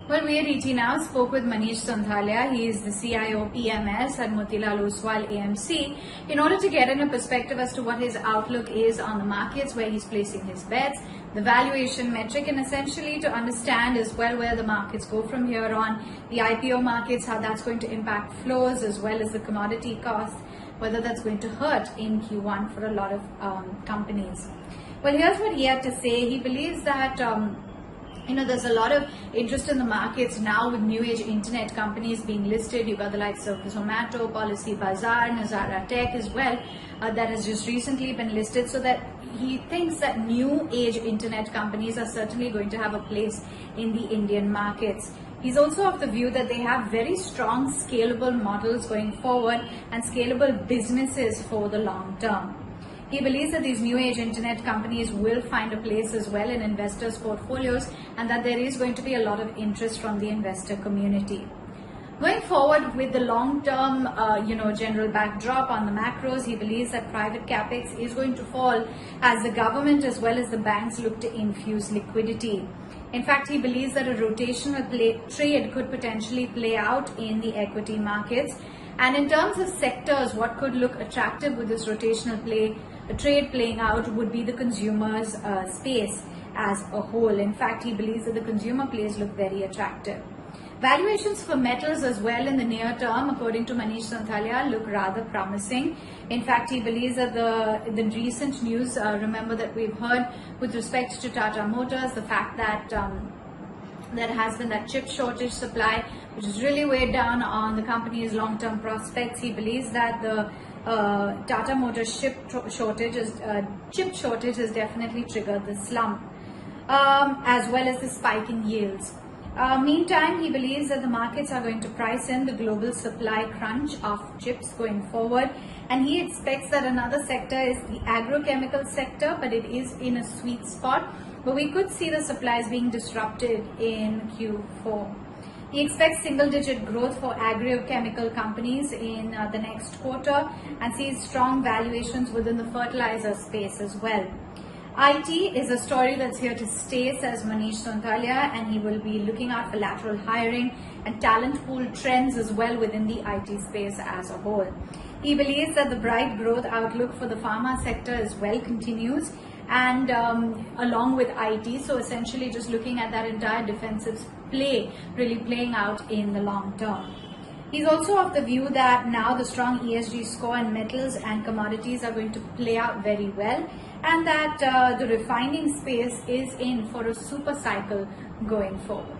Well, we at ET Now spoke with Manish Sonthalia. He is the CIO PMS at Motilal Oswal AMC in order to get in a perspective as to what his outlook is on the markets, where he's placing his bets, the valuation metric, and essentially to understand as well where the markets go from here on, the IPO markets, how that's going to impact flows as well as the commodity costs, whether that's going to hurt in Q1 for a lot of companies. Well, here's what he had to say. He believes that there's a lot of interest in the markets now with new age internet companies being listed. You've got the likes of Zomato, Policy Bazaar, Nazara Tech as well, that has just recently been listed. So that he thinks that new age internet companies are certainly going to have a place in the Indian markets. He's also of the view that they have very strong scalable models going forward and scalable businesses for the long term. He believes that these new age internet companies will find a place as well in investors' portfolios and that there is going to be a lot of interest from the investor community. Going forward with the long-term, general backdrop on the macros, he believes that private capex is going to fall as the government as well as the banks look to infuse liquidity. In fact, he believes that a rotational trade could potentially play out in the equity markets. And in terms of sectors, what could look attractive with this rotational trade playing out would be the consumers space as a whole. In fact, he believes that the consumer plays look very attractive. Valuations for metals as well in the near term, according to Manish Sonthalia, look rather promising. In fact, he believes that the recent news, remember that we've heard with respect to Tata Motors, the fact that there has been that chip shortage supply, which has really weighed down on the company's long-term prospects. He believes that the Tata Motors chip shortage has definitely triggered the slump, as well as the spike in yields. Meantime, he believes that the markets are going to price in the global supply crunch of chips going forward, and he expects that another sector is the agro-chemical sector, but it is in a sweet spot. But we could see the supplies being disrupted in Q4. He expects single-digit growth for agro-chemical companies in the next quarter and sees strong valuations within the fertilizer space as well. IT is a story that's here to stay, says Manish Sonthalia, and he will be looking out for lateral hiring and talent pool trends as well within the IT space as a whole. He believes that the bright growth outlook for the pharma sector as well continues, and along with IT, so essentially just looking at that entire defensive play really playing out in the long term. He's also of the view that now the strong ESG score in metals and commodities are going to play out very well, and that the refining space is in for a super cycle going forward.